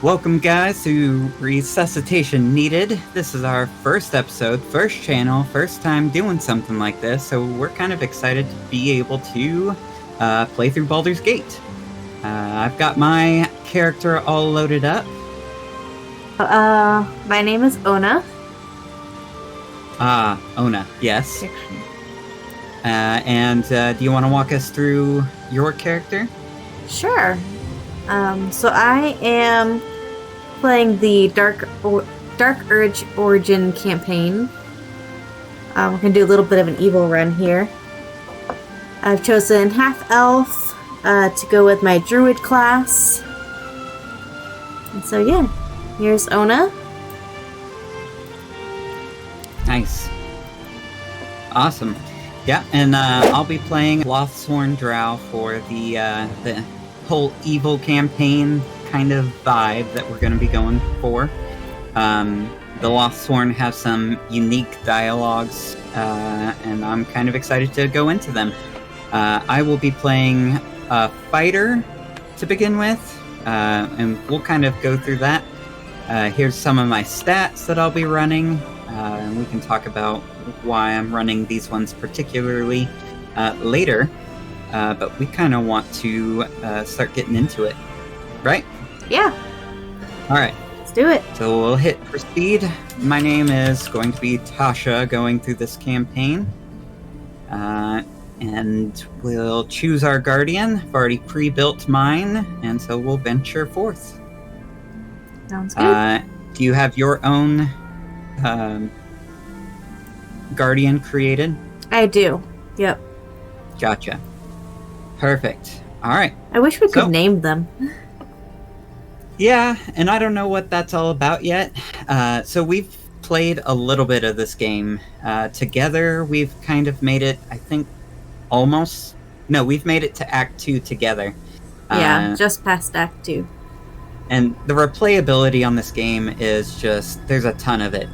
Welcome, guys, to Resuscitation Needed. This is our first episode, first channel, first time doing something like this, so we're kind of excited to be able to play through Baldur's Gate. I've got my character all loaded up. My name is Ona. Ona, yes. Do you want to walk us through your character? Sure. So I am playing the Dark Urge Origin campaign. We're gonna do a little bit of an evil run here. I've chosen half elf to go with my druid class. And so yeah, here's Ona. Nice. Awesome. Yeah, and I'll be playing Lothsworn Drow for the whole evil campaign kind of vibe that we're going to be going for. The Lothsworn have some unique dialogues, and I'm kind of excited to go into them. I will be playing a fighter to begin with, and we'll kind of go through that. Here's some of my stats that I'll be running, and we can talk about why I'm running these ones particularly later. But we kind of want to start getting into it, right? Yeah. All right. Let's do it. So we'll hit proceed. My name is going to be Tasha going through this campaign. And we'll choose our guardian. I've already pre-built mine, and so we'll venture forth. Sounds good. Do you have your own guardian created? I do. Yep. Gotcha. Perfect. All right. I wish we could name them. Yeah, and I don't know what that's all about yet. So we've played a little bit of this game together. We've kind of made it, I think, almost... No, we've made it to Act 2 together. Yeah, just past Act 2. And the replayability on this game is just... There's a ton of it.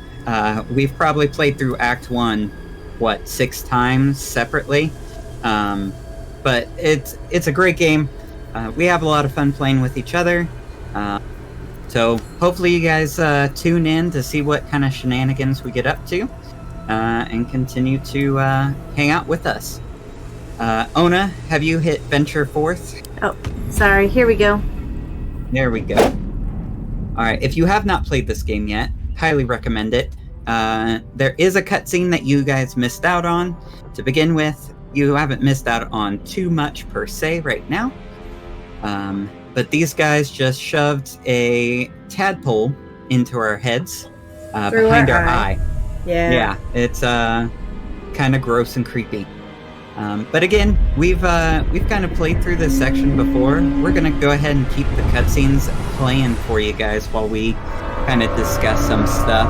We've probably played through Act 1, 6 times separately? But it's a great game. We have a lot of fun playing with each other. So hopefully you guys tune in to see what kind of shenanigans we get up to and continue to hang out with us. Ona, have you hit venture forth? Oh, sorry. Here we go. There we go. All right. If you have not played this game yet, highly recommend it. There is a cutscene that you guys missed out on. To begin with, you haven't missed out on too much per se right now. But these guys just shoved a tadpole into our heads behind our eye. Yeah, it's kind of gross and creepy. But again, we've kind of played through this section before. We're gonna go ahead and keep the cutscenes playing for you guys while we kind of discuss some stuff.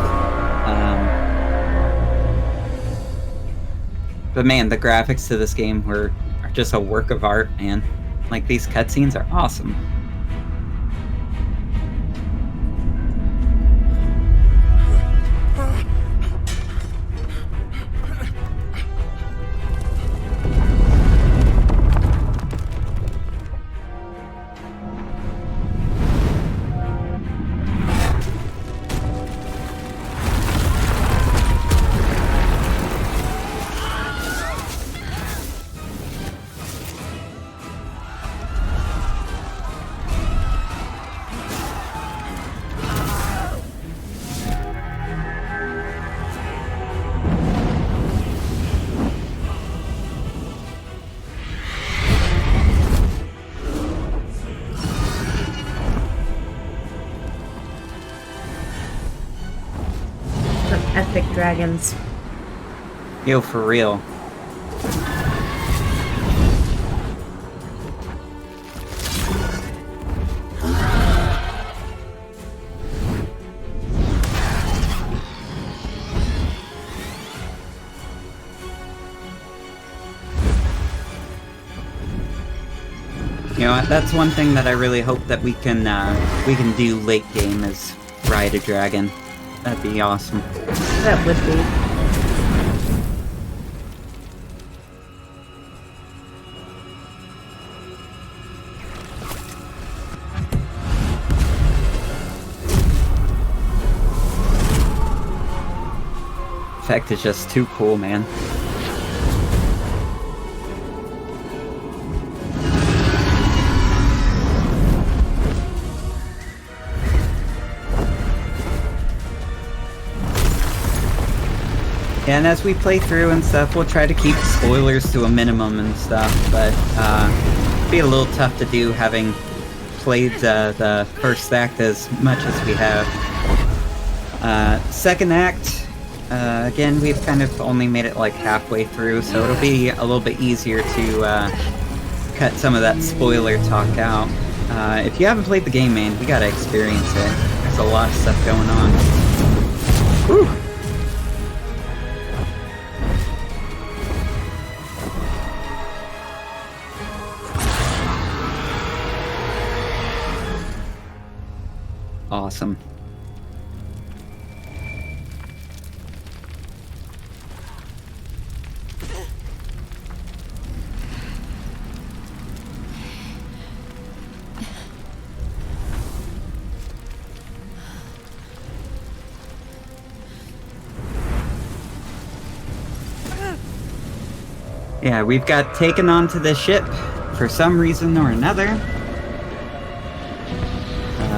But man, the graphics to this game are just a work of art, man. Like, these cutscenes are awesome. Epic dragons. Yo, for real. You know what? That's one thing that I really hope that we can do late game is ride a dragon. That'd be awesome. That would be. effect is just too cool, man. And as we play through and stuff, we'll try to keep spoilers to a minimum and stuff, but it'd be a little tough to do having played the first act as much as we have. Second act, again, we've kind of only made it like halfway through, so it'll be a little bit easier to cut some of that spoiler talk out. If you haven't played the game, man, you gotta experience it. There's a lot of stuff going on. Whew. Awesome. Yeah, we've got taken onto the ship for some reason or another.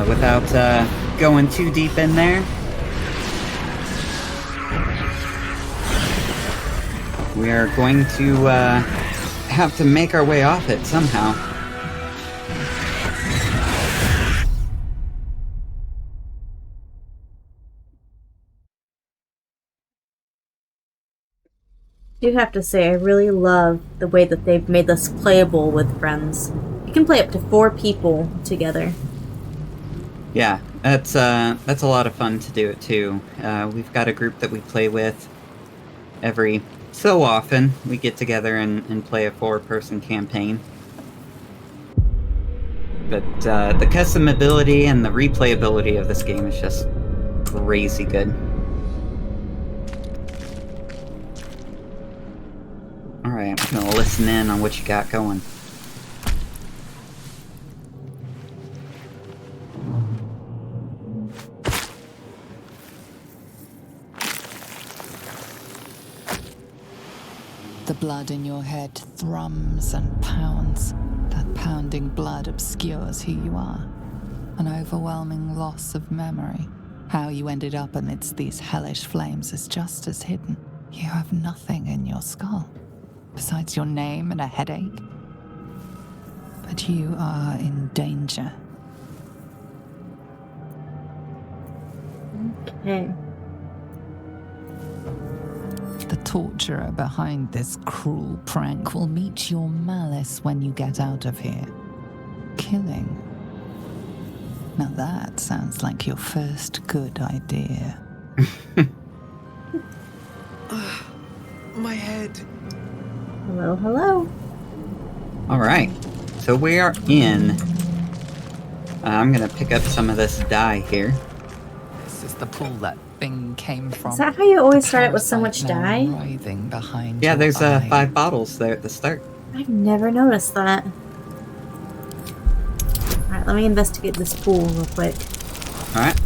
Without going too deep in there, we are going to have to make our way off it somehow. I do have to say, I really love the way that they've made this playable with friends. You can play up to 4 people together. Yeah, that's a lot of fun to do it too. We've got a group that we play with every so often. We get together and play a 4-person campaign. But the customability and the replayability of this game is just crazy good. Alright, I'm gonna listen in on what you got going. The blood in your head thrums and pounds. That pounding blood obscures who you are. An overwhelming loss of memory. How you ended up amidst these hellish flames is just as hidden. You have nothing in your skull, besides your name and a headache. But you are in danger. Okay. The torturer behind this cruel prank will meet your malice when you get out of here. Killing. Now that sounds like your first good idea. My head. Hello, hello. Alright, so we are in. I'm gonna pick up some of this dye here. This is the pool that thing came from. Is that how you always start it with so much dye? Writhing behind Yeah, your there's eye. 5 bottles there at the start. I've never noticed that. Alright, let me investigate this pool real quick. Alright.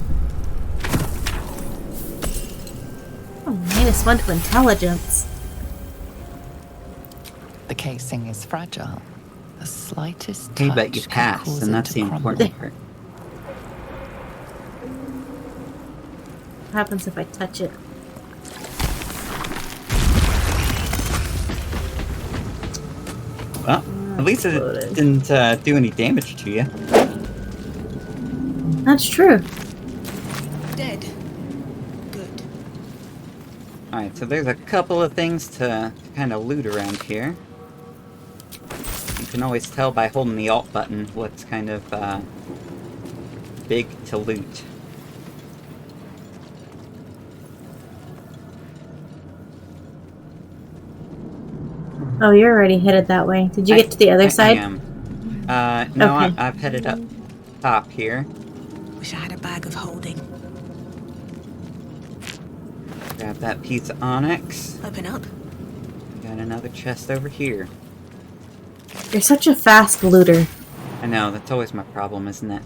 Oh, -1 to intelligence. The casing is fragile. The slightest Hey, touch but you could passed, cause and it that's to the crumble. important part. What happens if I touch it? Well, at least it didn't do any damage to you. That's true. Dead. Good. Alright, so there's a couple of things to kind of loot around here. You can always tell by holding the Alt button what's kind of big to loot. Oh, you're already headed that way. Did you get to the other side? I am. No, Okay. I've headed up top here. Wish I had a bag of holding. Grab that piece of onyx. Open up. Got another chest over here. You're such a fast looter. I know, that's always my problem, isn't it?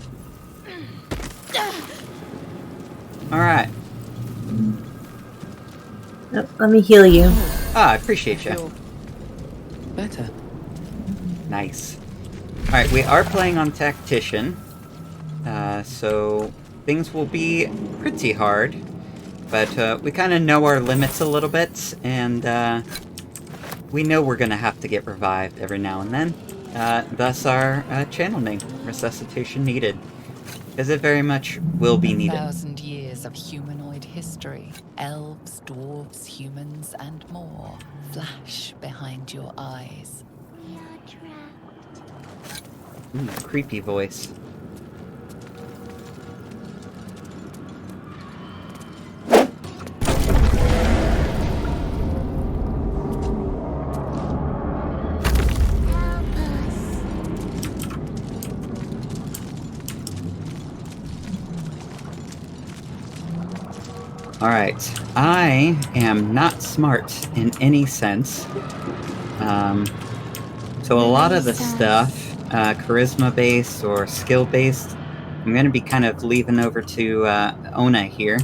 Alright. Let me heal you. Ah, I appreciate you. Feel better. Nice. Alright, we are playing on Tactician, so things will be pretty hard, but we kind of know our limits a little bit, and we know we're going to have to get revived every now and then. Thus our channel name, Resuscitation Needed, because it very much will be needed. 1,000 years of humanoid history. Elves, dwarves, humans, and more flash behind your eyes. Ooh, creepy voice. Alright, I am not smart in any sense. So a lot of the stuff, charisma-based or skill-based, I'm going to be kind of leaving over to Ona here.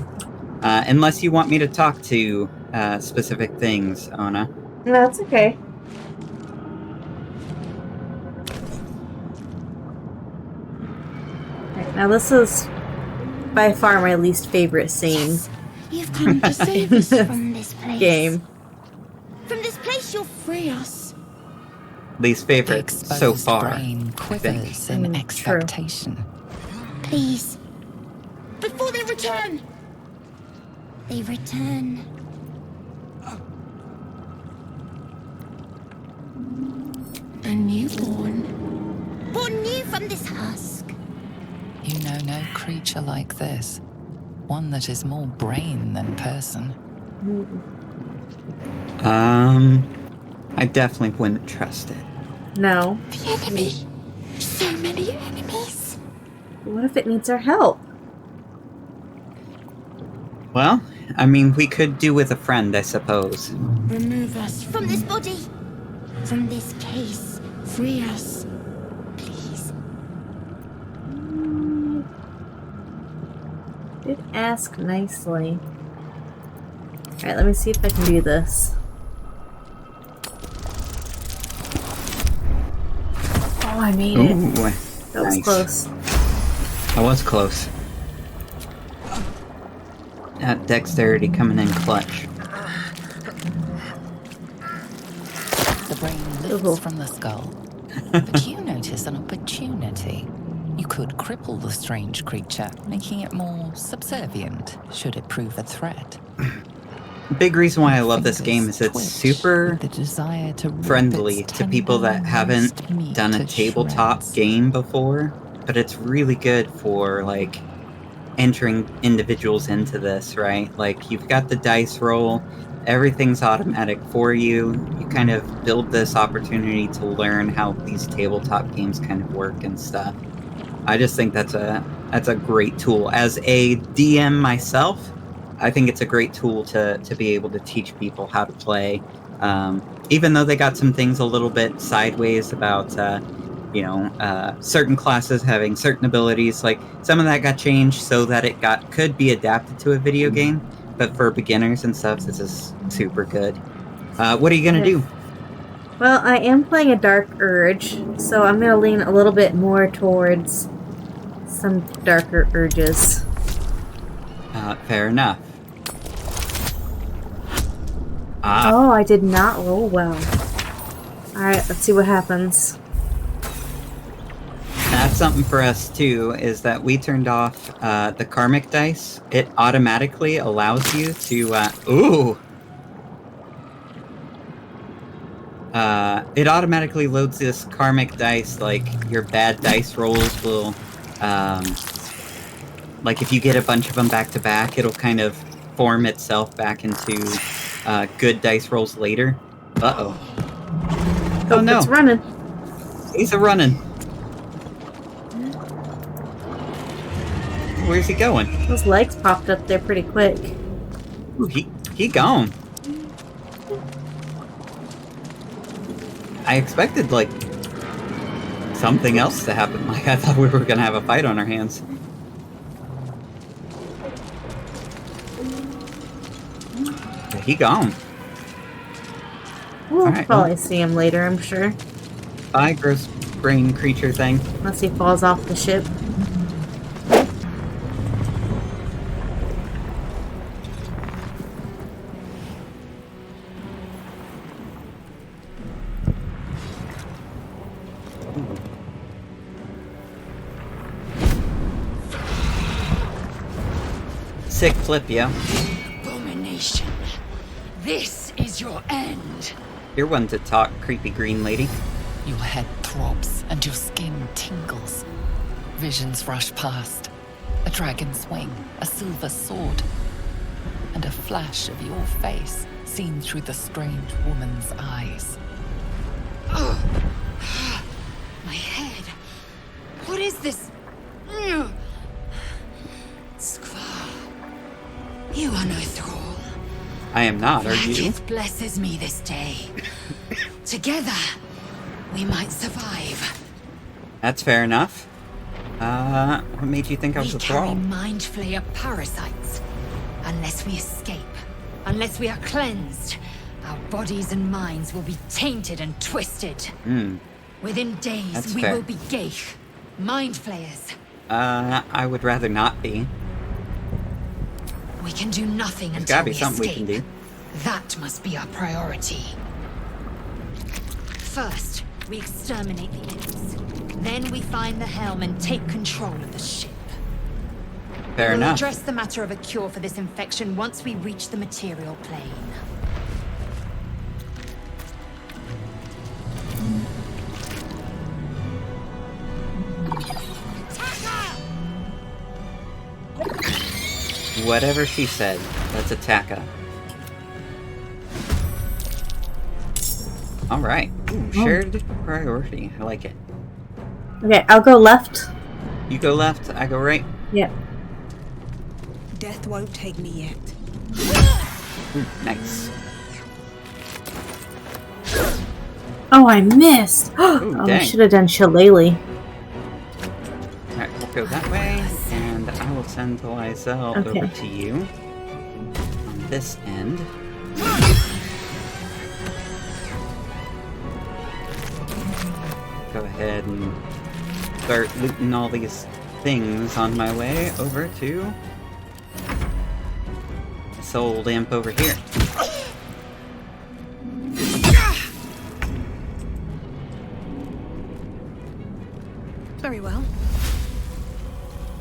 Unless you want me to talk to specific things, Ona. No, that's okay. Right, now this is by far my least favorite scene. You've come to save us from this place. Game. From this place, you'll free us. Least favorite The so exposed far, brain I quivers think. in True. expectation. Please. Before they return. They return. A newborn. Born new from this husk. You know no creature like this. One that is more brain than person. I definitely wouldn't trust it. No. The enemy. So many enemies. What if it needs our help? Well, I mean, we could do with a friend, I suppose. Remove us from this body. From this case. Free us. Please. Did ask nicely. Alright, let me see if I can do this. Oh, I made it. Ooh, That was nice. close. That was close. That dexterity coming in clutch. The brain Ooh. lifts from the skull. But you notice an opportunity. You could cripple the strange creature, making it more subservient, should it prove a threat. Big reason why I love this Fingers game is it's twitch super with the desire to rip friendly its to people that tender, haven't roast meat done a to tabletop shreds. game before, but it's really good for, like, entering individuals into this, right? Like, you've got the dice roll, everything's automatic for you. You kind of build this opportunity to learn how these tabletop games kind of work and stuff. I just think that's a great tool. As a DM myself, I think it's a great tool to be able to teach people how to play. Even though they got some things a little bit sideways about, certain classes having certain abilities, like some of that got changed so that it could be adapted to a video game. But for beginners and stuff, this is super good. What are you gonna do? Well, I am playing a Dark Urge, so I'm going to lean a little bit more towards some darker urges. Fair enough. Oh, I did not roll well. Alright, let's see what happens. That's something for us too, is that we turned off the karmic dice. It automatically allows you to, it automatically loads this karmic dice, like your bad dice rolls will, like if you get a bunch of them back to back, it'll kind of form itself back into good dice rolls later. Uh-oh. Oh no. It's running. He's a-running. Where's he going? Those legs popped up there pretty quick. Ooh, he gone. I expected, like, something else to happen. Like, I thought we were gonna have a fight on our hands. he gone. We'll Alright, probably well. see him later, I'm sure. Bye, gross brain creature thing. Unless he falls off the ship. Sick flip, yo. Abomination. This is your end. You're one to talk, creepy green lady. Your head throbs and your skin tingles. Visions rush past. A dragon's wing, a silver sword, and a flash of your face seen through the strange woman's eyes. My head. What is this? Skvar. You are no thrall. I am not, are you? It blesses me this day. Together, we might survive. That's fair enough. What made you think I was We a carry thrall? mind flayer parasites. Unless we escape, unless we are cleansed, our bodies and minds will be tainted and twisted. Hmm. Within days, That's we fair. will be Geich, mind flayers. I would rather not be. We can do nothing There's until gotta be we something escape. we can do. That must be our priority. First, we exterminate the imps. Then we find the helm and take control of the ship. Fair We'll enough. address the matter of a cure for this infection once we reach the material plane. Whatever she said, let's attack her. Alright. Ooh, shared priority. I like it. Okay, I'll go left. You go left, I go right. Yep. Death won't take me yet. Nice. Oh, I missed! Oh, I dang. should have done Shillelagh. Alright, we'll go that way, and I will send Lysel Okay. over to you. On this end. Go ahead and start looting all these things on my way over to this old imp over here. Very well.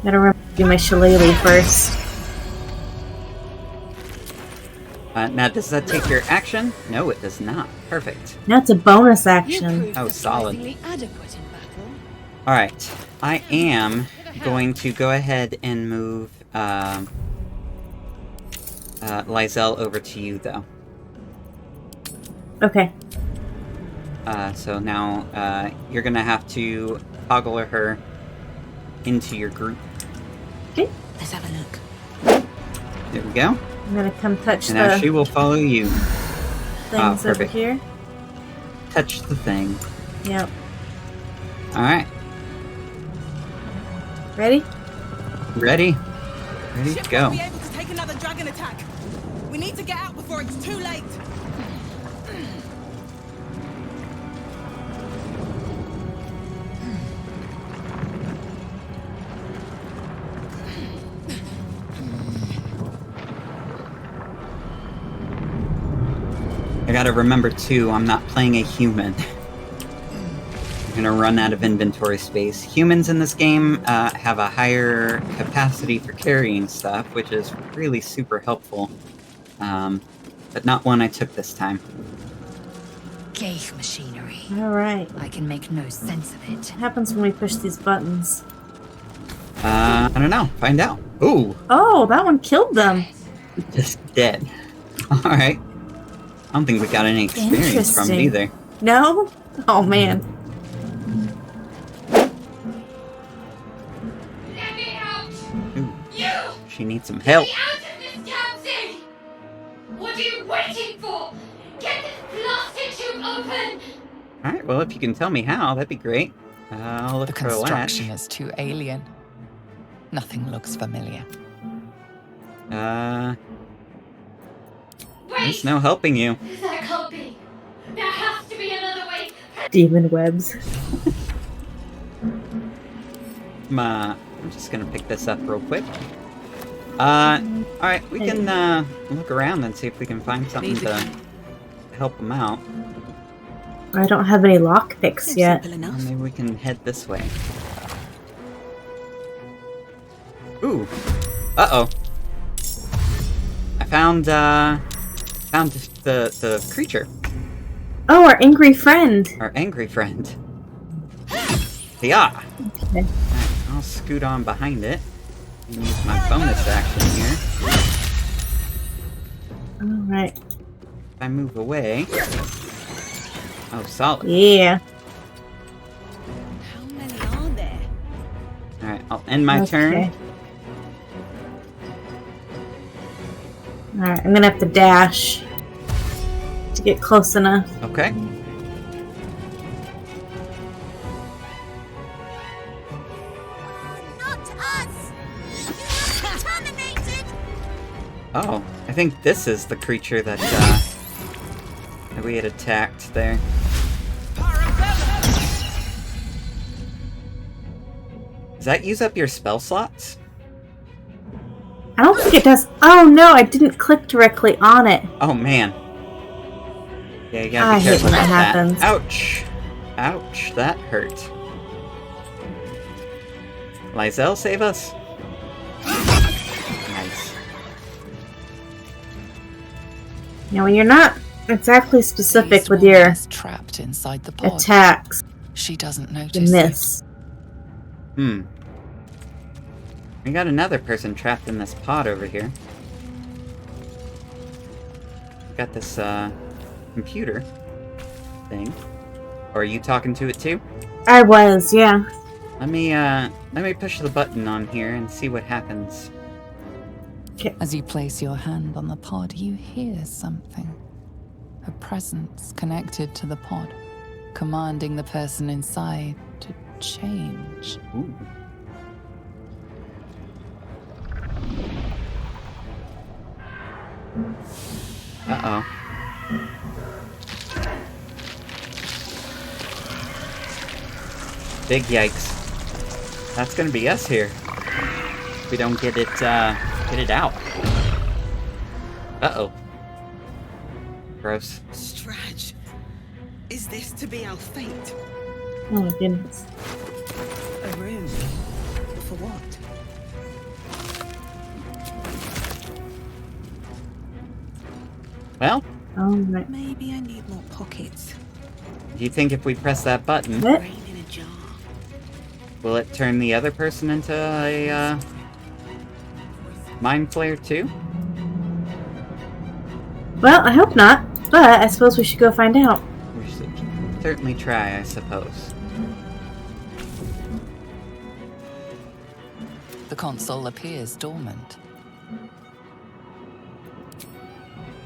Gotta remember to do my Shillelagh first. Now, does that take your action? No, it does not. Perfect. Now it's a bonus You action. proved Oh, solid. surprisingly adequate in battle. Alright, I am going to go ahead and move Lysel over to you, though. Okay. So now you're gonna have to toggle her into your group. Okay. Let's have a look. There we go. I'm gonna come touch And now the she will follow you. things over perfect. here. Touch the thing. Yep. Alright, Ready? ready? Ready to Ship go. won't be able to take another dragon attack. We need to get out before it's too late. I gotta remember too, I'm not playing a human. I'm gonna run out of inventory space. Humans in this game have a higher capacity for carrying stuff, which is really super helpful. But not one I took this time. Geich machinery. Alright. I can make no sense of it. What happens when we push these buttons? I don't know. Find out. Ooh, Oh, that one killed them. just dead. Alright. I don't think we got any experience from it Interesting. either. No? Oh, man. Let me out! Ooh, You! she needs some help. Get out of this damn thing! What are you waiting for? Get this blasted tube open! Alright, well, if you can tell me how, that'd be great. I'll The look for a latch. construction is too alien. Nothing looks familiar. Break There's no helping you. That can't be. There has to be another way. Demon webs. I'm just gonna pick this up real quick. Alright, we can look around and see if we can find something to help them out. I don't have any lockpicks yet. Well, maybe we can head this way. Ooh. Uh-oh. I found the creature. Oh, our angry friend. Our angry friend. Yeah. Okay. Alright, I'll scoot on behind it and use my bonus action here. Alright. If I move away. Oh, solid. Yeah. How many are there? Alright, I'll end my turn. Alright, I'm gonna have to dash to get close enough. Okay. Not us! You are contaminated! Oh, I think this is the creature that we had attacked there. Does that use up your spell slots? I don't think it does. Oh no, I didn't click directly on it. Oh man. Yeah, you gotta I be hate careful when that about happens. Ouch. Ouch, that hurt. Lysel, save us. Nice. Now, when you're not exactly specific This with woman your is trapped inside the pod. attacks, She doesn't you notice. miss. We got another person trapped in this pod over here. Got this, computer thing. Or are you talking to it too? I was, yeah. Let me push the button on here and see what happens. As you place your hand on the pod, you hear something. A presence connected to the pod, commanding the person inside to change. Ooh. Uh-oh. Big yikes. That's gonna be us here. If we don't get it out. Uh-oh. Gross. Straj, is this to be our fate? Oh my goodness. A room? For what? Well, Alright. Maybe I need more pockets. do you think if we press that button, What? Brain in a jar. will it turn the other person into a, mind flayer too? Well, I hope not, but I suppose we should go find out. We should certainly try, I suppose. The console appears dormant.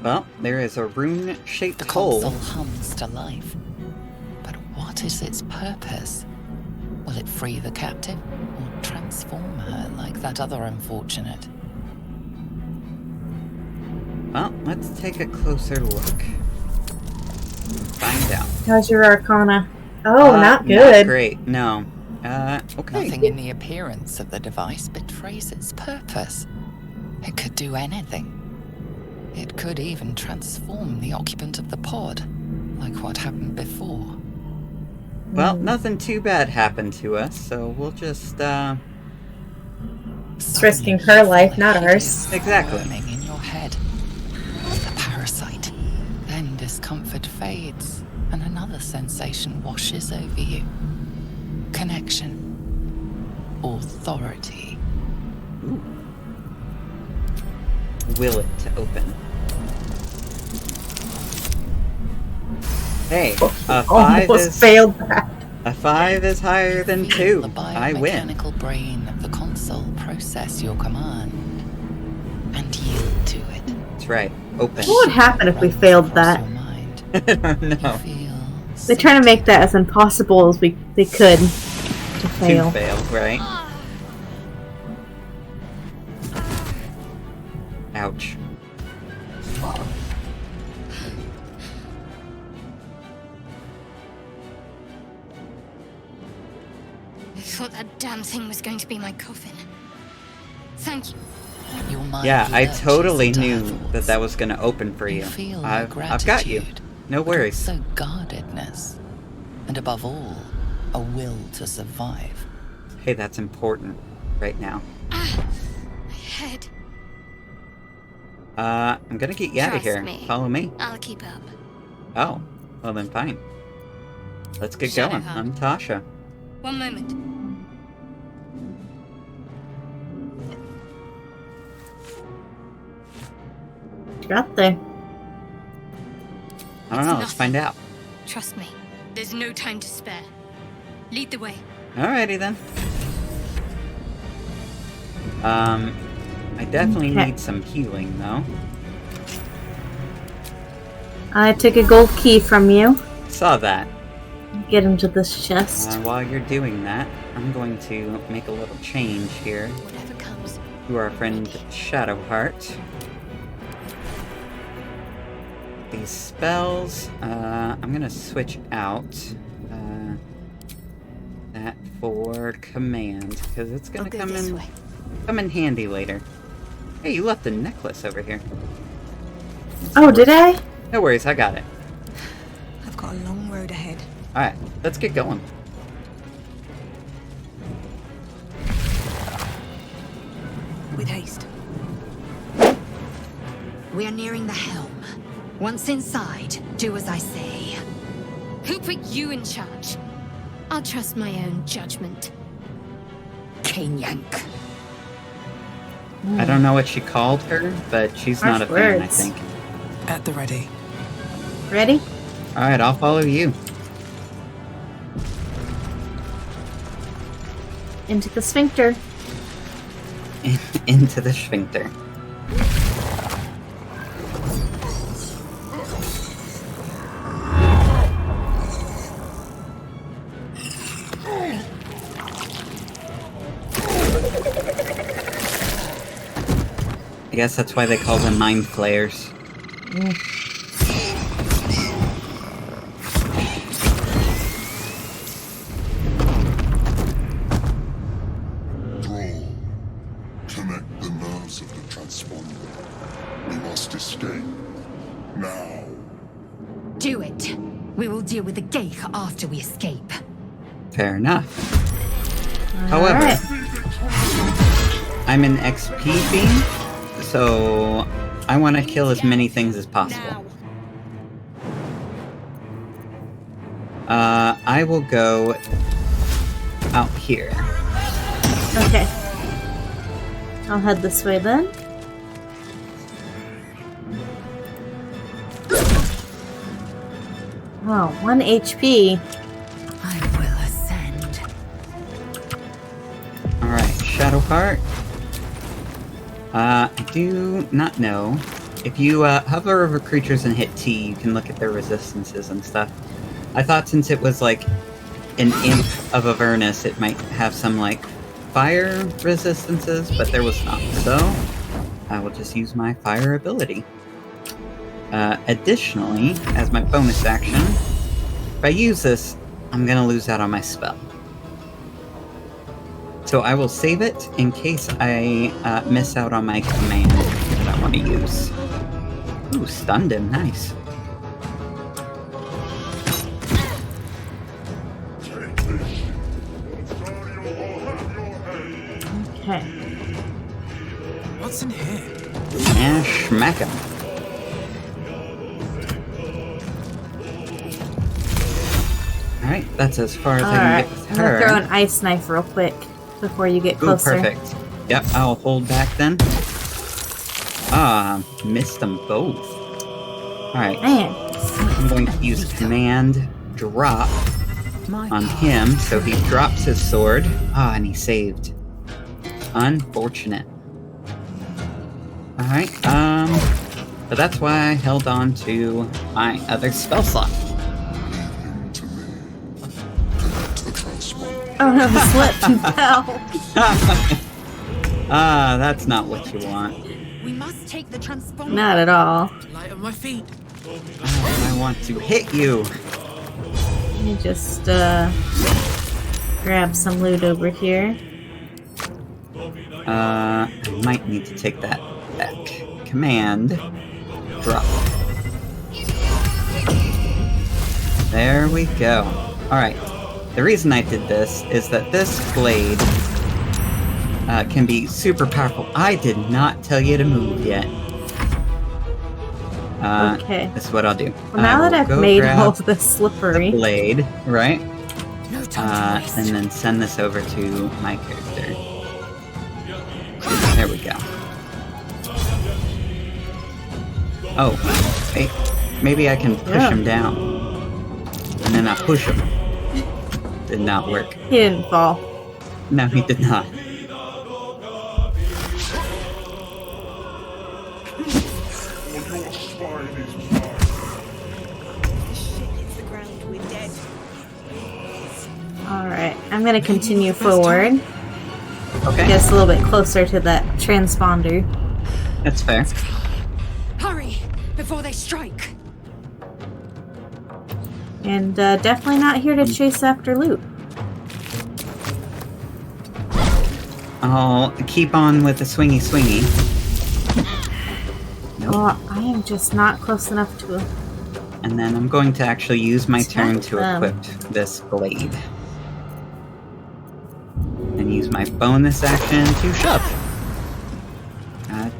Well, there is a rune-shaped The hole. console hums to life. But what is its purpose? Will it free the captive or transform her like that other unfortunate? Well, let's take a closer look. Find out. How's your Arcana? Oh, not Not good. great, no. Okay. Nothing in the appearance of the device betrays its purpose. It could do anything. It could even transform the occupant of the pod, like what happened before. Well, nothing too bad happened to us, so we'll just, It's risking her life, not ours. Exactly. Worming in your head. The parasite. Then discomfort fades, and another sensation washes over you. Connection. Authority. will it to open. Hey, a 5 Almost is failed that. a 5 is higher than 2. The I win. biomechanical brain of the console process your command and yield to it. That's right. Open. What would happen if we failed that? Your mind. I don't know. Feel They're trying to make that as impossible as they could to fail. To fail, right? Ouch. that damn thing was going to be my coffin. Thank you. Your mind Yeah, I lurches totally into knew heavens. that was going to open for you. Feel I've your got you. gratitude, No but worries. also guardedness. And above all, a will to survive. Hey, that's important right now. Ah, my head. I'm gonna get you out of Trust here. me. Follow me. I'll keep up. Oh, well then fine. Let's get Shadow going. Hunt. I'm Tasha. One moment. Got there. I don't know, let's find out. Trust me. There's no time to spare. Lead the way. Alrighty then. I definitely Okay. need some healing though. I took a gold key from you. Saw that. Get into this chest. While you're doing that, I'm going to make a little change here Whatever comes. to our friend Shadowheart. These spells, I'm gonna switch out that for command because it's gonna I'll go come this in way. handy later. Hey, you left a necklace over here. Oh, did I? No worries, I got it. I've got a long road ahead. Alright, let's get going. With haste. We are nearing the helm. Once inside, do as I say. Who put you in charge? I'll trust my own judgment. Yank. I don't know what she called her, but she's not a Harsh fan, I words. think. At the ready. Ready? Alright, I'll follow you. Into the sphincter. Into the sphincter. I guess that's why they call them mind flayers. Thrall, connect the nerves of the transponder. We must escape. Now. Do it. We will deal with the Geich after we escape. Fair enough. However, Alright. I'm an XP fiend, so I want to kill as many things as possible. I will go out here. Okay. I'll head this way then. Oh, 1 HP. I will ascend. Alright, Shadowheart. I do not know. If you hover over creatures and hit T, you can look at their resistances and stuff. I thought since it was like an imp of Avernus, it might have some like fire resistances, but there was not. So I will just use my fire ability. Additionally, as my bonus action, if I use this, I'm gonna lose out on my spell. So I will save it in case I miss out on my command that I want to use. Ooh, stunned him, nice. Okay. What's in here? And smack him. Alright, that's as far as I Alright. can get with I'm gonna throw her. an ice knife real quick before you get Ooh, closer. perfect. Yep, I'll hold back then. Ah, missed them both. Alright, Man. I'm going to use command drop on him, so he drops his sword. Ah, and he saved. Unfortunate. Alright, but that's why I held on to my other spell slot. Leave him to me. Connect the transponder. Oh no, he slipped and fell. Ah, that's not what you want. We must take the transponder. Not at all. Light on my feet. I want to hit you. Let me just, grab some loot over here. I might need to take that back. Command. Drop. There we go. Alright. The reason I did this is that this blade can be super powerful. I did not tell you to move yet. Okay. This is what I'll do. Well, now that I've made all of this slippery... The blade, right? No time to waste. And then send this over to my character. There we go. Oh, wait. Maybe I can push him down. And then I push him. Did not work. He didn't fall. No, he did not. Alright, I'm gonna continue forward. Okay. Get us a little bit closer to that transponder. That's fair. Hurry before they strike. And definitely not here to chase after loot. I'll keep on with the swingy. Nope. Oh, I am just not close enough to... And then I'm going to actually use my turn to them. equip this blade. And use my bonus action to shove.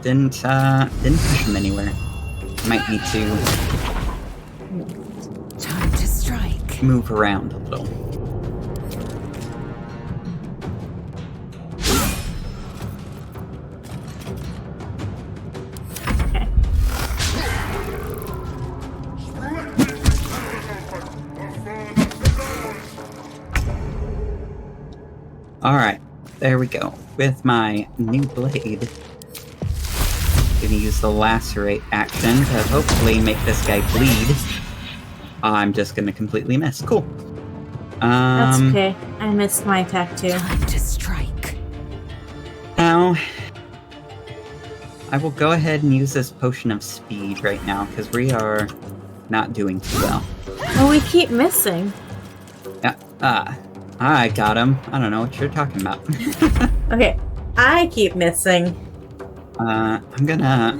Didn't push him anywhere. Might need to Time to strike. move around a little. Alright, there we go. With my new blade, gonna use the lacerate action to hopefully make this guy bleed. I'm just gonna completely miss. Cool. That's okay. I missed my attack too. Time to strike. Now, I will go ahead and use this potion of speed right now, because we are not doing too well. Oh, we keep missing. Yeah, I got him. I don't know what you're talking about. Okay, I keep missing. I'm gonna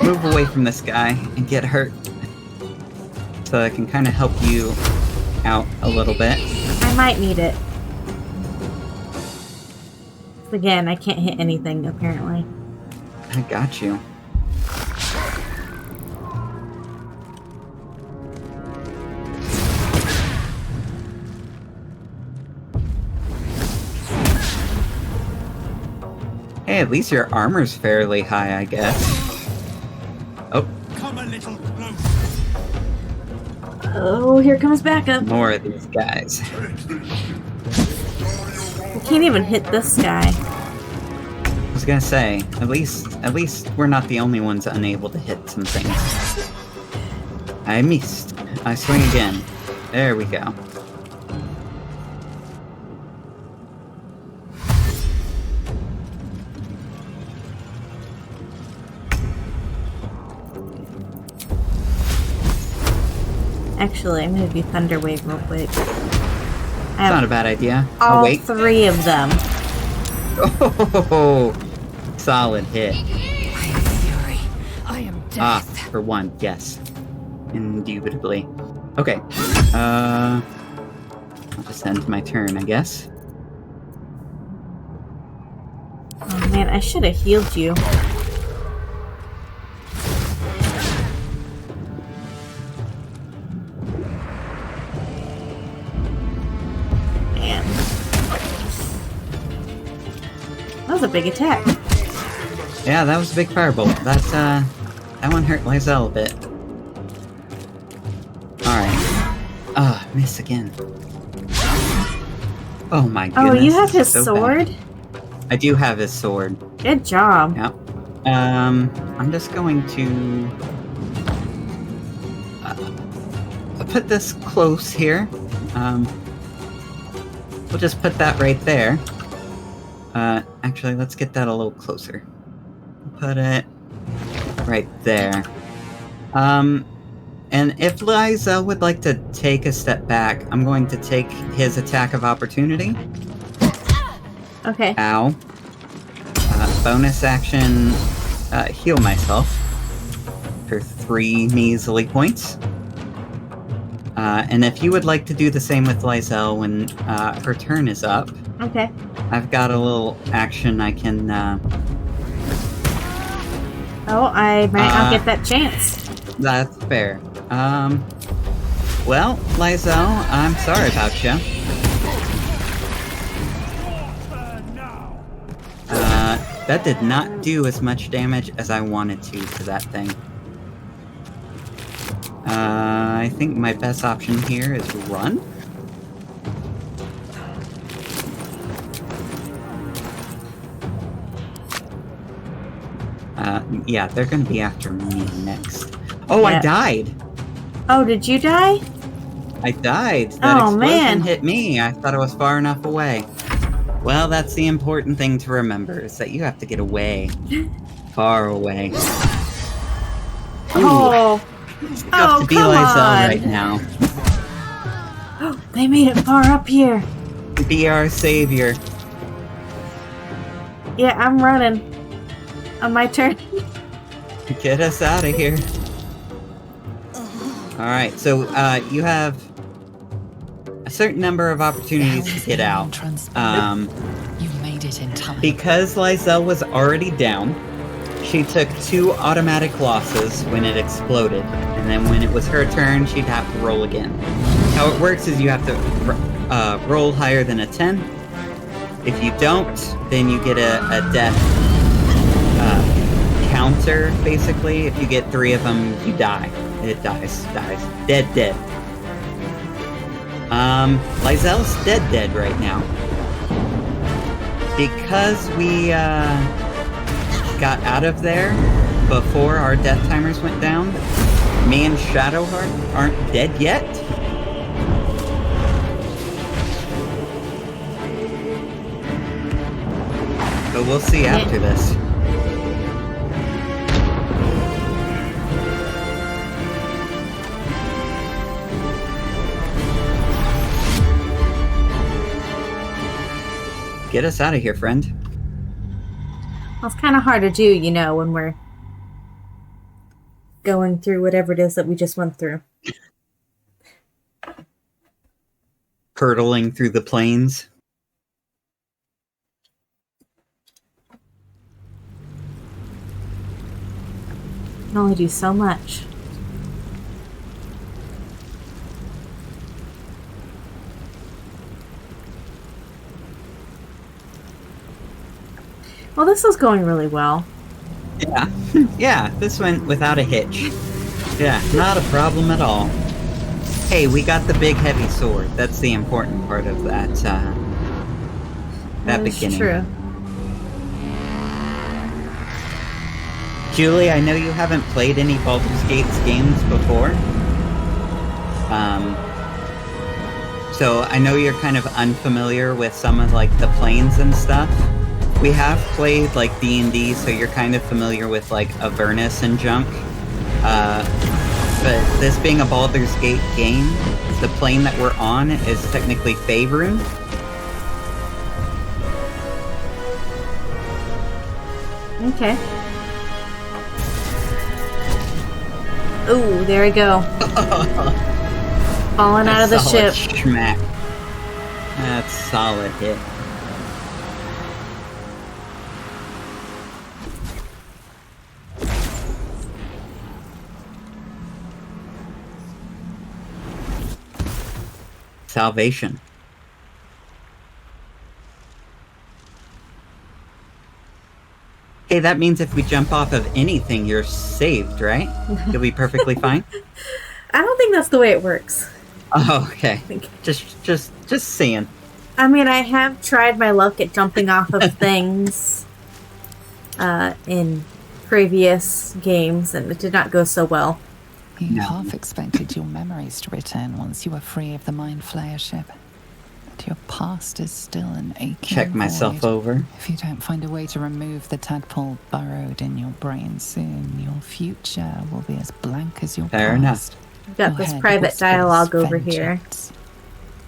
move away from this guy and get hurt, so I can kind of help you out a little bit. I might need it. Again, I can't hit anything, apparently. I got you. Hey, at least your armor's fairly high, I guess. Oh. Come a little closer. Oh, here comes backup. More of these guys. We can't even hit this guy. I was gonna say, at least we're not the only ones unable to hit some things. I missed. I swing again. There we go. Actually, I'm gonna do Thunder Wave real quick. It's not a bad idea. All Oh, wait. 3 of them. Oh, solid hit. I am fury. I am death. For one, yes. Indubitably. Okay. I'll just end my turn, I guess. Oh man, I should have healed you. Man. That was a big attack. Yeah, that was a big firebolt. That one hurt Lizelle a bit. Alright. Miss again. Oh my goodness. Oh, you have his so sword? bad. I do have his sword. Good job. Yeah. I'm just going to put this close here. We'll just put that right there. Actually, let's get that a little closer. Put it right there. And And if Liza would like to take a step back, I'm going to take his attack of opportunity. Okay. Ow. Bonus action, heal myself for 3 measly points. And if you would like to do the same with Lizelle when her turn is up, Okay. I've got a little action I can... Oh, I might not get that chance. That's fair. Well, Lizelle, I'm sorry about you. That did not do as much damage as I wanted to that thing. I think my best option here is run. Yeah, they're gonna be after me next. Oh, yeah. I died! Oh, did you die? I died. That explosion man. hit me. I thought I was far enough away. Well, that's the important thing to remember, is that you have to get away. Far away. Oh! It's tough to be Lizelle right now. They made it far up here. Be our savior. Yeah, I'm running. On my turn. Get us out of here. Alright, so you have a certain number of opportunities to get out. You made it in time. Because Lizelle was already down, she took 2 automatic losses when it exploded, and then when it was her turn, she'd have to roll again. How it works is you have to roll higher than a 10. If you don't, then you get a death counter, basically. If you get 3 of them, you die. It dies. Dead. Lizelle's dead right now. Because we, got out of there before our death timers went down, me and Shadowheart aren't dead yet. But we'll see after this. Get us out of here, friend. Well, it's kind of hard to do, you know, when we're going through whatever it is that we just went through. Hurtling through the plains. Can only do so much. Well, this is going really well. Yeah. Yeah, this went without a hitch. Yeah, not a problem at all. Hey, we got the big heavy sword. That's the important part of that, that beginning. True. Julie, I know you haven't played any Baldur's Gate games before. So I know you're kind of unfamiliar with some of, like, the planes and stuff. We have played, like, D&D, so you're kind of familiar with, like, Avernus and junk. But this being a Baldur's Gate game, the plane that we're on is technically Faerun. Okay. Ooh, there we go. Falling out of the ship. Schmack. That's solid hit. Salvation. Hey, that means if we jump off of anything, you're saved, right? You'll be perfectly fine? I don't think that's the way it works. Oh, okay. Just seeing. I mean, I have tried my luck at jumping off of things in previous games, and it did not go so well. You half expected your memories to return once you were free of the Mind Flayer ship. But your past is still an aching Check myself void. over. If you don't find a way to remove the tadpole burrowed in your brain soon, your future will be as blank as your Fair past. enough. We've got Your this head private whispers dialogue over here. vengeance.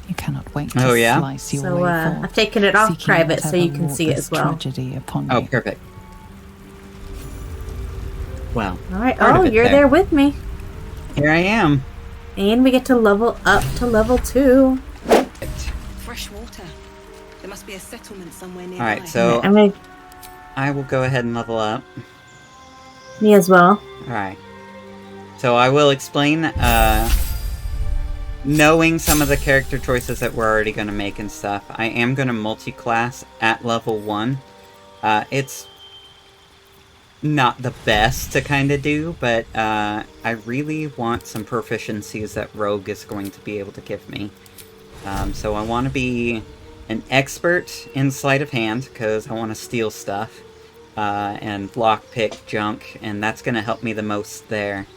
You cannot wait to Oh, yeah? slice your So way I've forth, taken it off seeking private so whatever you can see it wrought as this well. tragedy upon Oh, you. perfect. Well, Alright, part of oh, it you're there with me. Here I am. And we get to level up to level 2. Fresh water. There must be a settlement somewhere nearby. Alright, so I'm gonna... I will go ahead and level up. Me as well. Alright. So I will explain, knowing some of the character choices that we're already going to make and stuff, I am going to multi-class at level 1. It's not the best to kind of do, but I really want some proficiencies that Rogue is going to be able to give me. So I want to be an expert in sleight of hand, because I want to steal stuff, and lockpick junk, and that's going to help me the most there.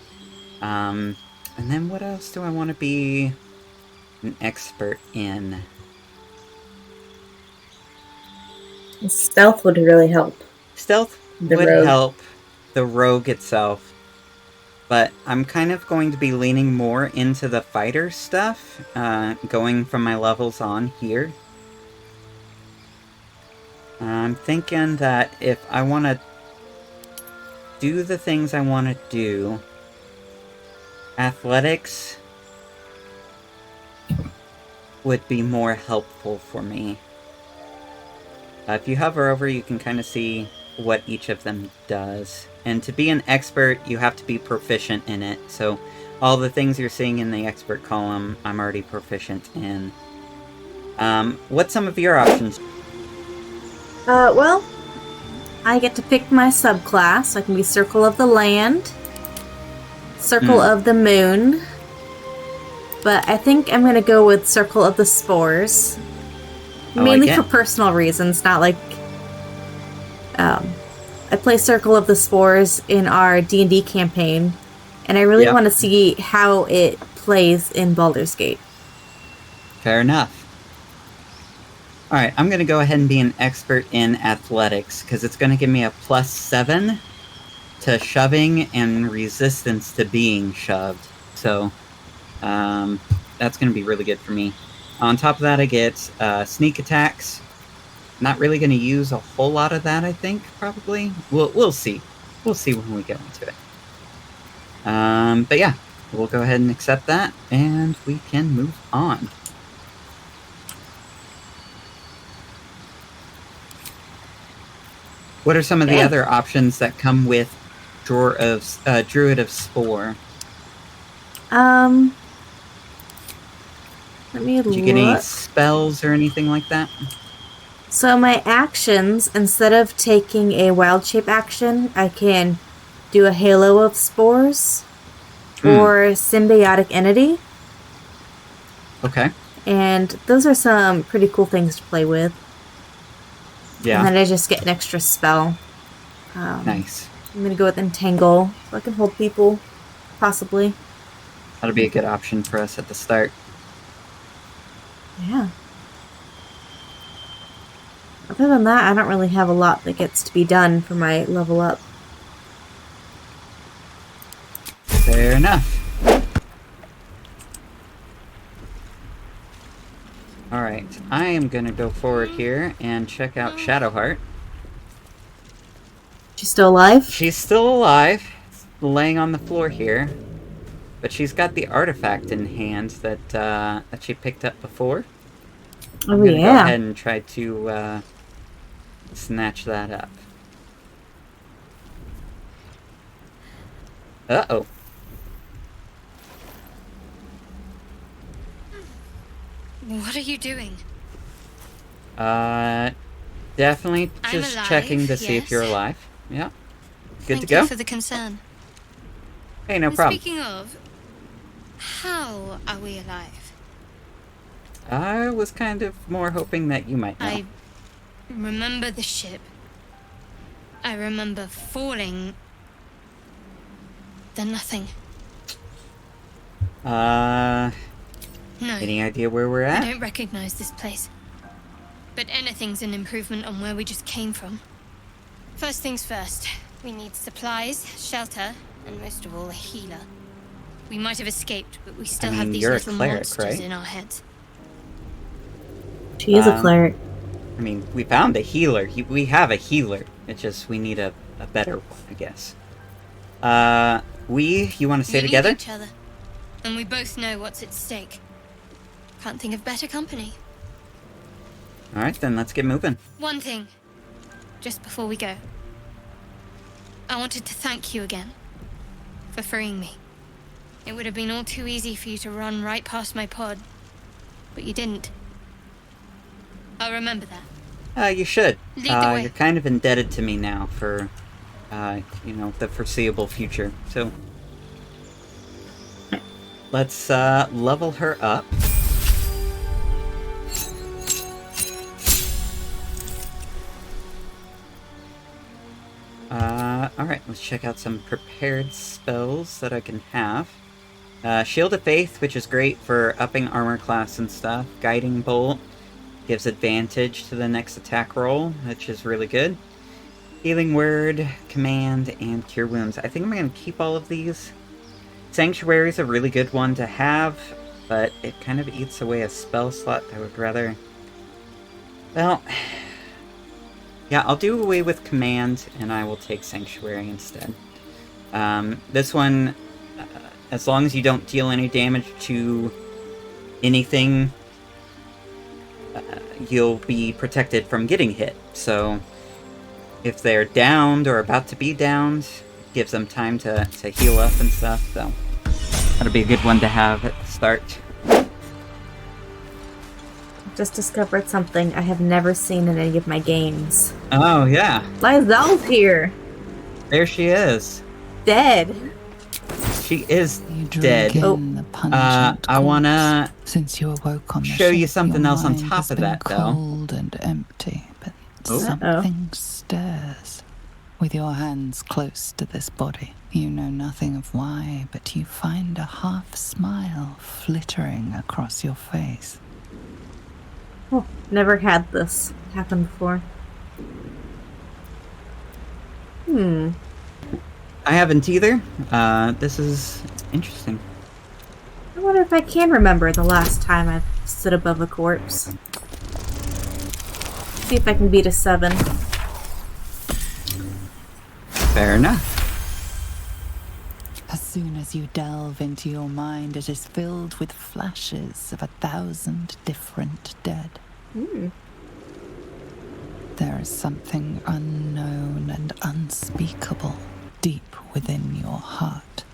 And then what else do I want to be an expert in? Stealth would really help. Stealth The would rogue. help the rogue itself, but I'm kind of going to be leaning more into the fighter stuff, going from my levels on here. I'm thinking that if I want to do the things I want to do, athletics would be more helpful for me. If you hover over, you can kind of see what each of them does. And to be an expert, you have to be proficient in it. So all the things you're seeing in the expert column, I'm already proficient in. What's some of your options? Well, I get to pick my subclass. I can be Circle of the Land, Circle of the Moon, but I think I'm gonna go with Circle of the Spores. Mainly like for it. personal reasons, not like... I play Circle of the Spores in our D&D campaign, and I really Yep. want to see how it plays in Baldur's Gate. Fair enough. Alright, I'm going to go ahead and be an expert in athletics, because it's going to give me a +7 to shoving and resistance to being shoved. So, that's going to be really good for me. On top of that, I get sneak attacks. Not really going to use a whole lot of that, I think, probably. We'll see. We'll see when we get into it. But yeah, we'll go ahead and accept that, and we can move on. What are some of the other options that come with Druid of Spore? Let me Did look. you get any spells or anything like that? So my actions, instead of taking a wild shape action, I can do a Halo of Spores or Symbiotic Entity. Okay. And those are some pretty cool things to play with. Yeah. And then I just get an extra spell. Nice. I'm going to go with Entangle, so I can hold people, possibly. That'll be a good option for us at the start. Yeah. Other than that, I don't really have a lot that gets to be done for my level up. Fair enough. Alright, I am gonna go forward here and check out Shadowheart. She's still alive? She's still alive, laying on the floor here. But she's got the artifact in hand that she picked up before. Oh, I'm gonna yeah. go ahead and try to snatch that up. Uh-oh. What are you doing? Definitely I'm just alive, checking to see if yes. you're alive. Yeah. Good Thank to go? you for the concern. Hey, no And problem. Speaking of, how are we alive? I was kind of more hoping that you might know. I remember the ship. I remember falling. Then nothing. No. No, Any idea where we're I at? don't recognize this place. But anything's an improvement on where we just came from. First things first, we need supplies, shelter, and most of all, a healer. We might have escaped, but we still I have mean, these you're a little cleric, monsters right? in our heads. She is a cleric. I mean, we found a healer. We have a healer. It's just we need a better one, I guess. You want to stay We need together? each other, and we both know what's at stake. Can't think of better company. All right, then let's get moving. One thing, just before we go. I wanted to thank you again for freeing me. It would have been all too easy for you to run right past my pod, but you didn't. I'll remember that. You should. Lead the way. You're kind of indebted to me now for, the foreseeable future. So, let's level her up. Alright, let's check out some prepared spells that I can have. Shield of Faith, which is great for upping armor class and stuff. Guiding Bolt gives advantage to the next attack roll, which is really good. Healing Word, Command, and Cure Wounds. I think I'm going to keep all of these. Sanctuary is a really good one to have, but it kind of eats away a spell slot. I would rather... Well... Yeah, I'll do away with Command, and I will take Sanctuary instead. This one, as long as you don't deal any damage to anything, you'll be protected from getting hit. So, if they're downed or about to be downed, it gives them time to heal up and stuff, so that'll be a good one to have at the start. Just discovered something I have never seen in any of my games. Oh, yeah. Lysel's here. There she is. Dead. She is You drink dead. in the pungent I wanna Since you awoke on the show you ship, something your else on mind top has of been that, though. cold and empty, but Oh. something stirs. With your hands close to this body, you know nothing of why, but you find a half smile flittering across your face. Oh, never had this happen before. I haven't either. This is interesting. I wonder if I can remember the last time I stood above a corpse. See if I can beat a 7. Fair enough. As soon as you delve into your mind, it is filled with flashes of 1,000 different dead. There is something unknown and unspeakable deep within your heart.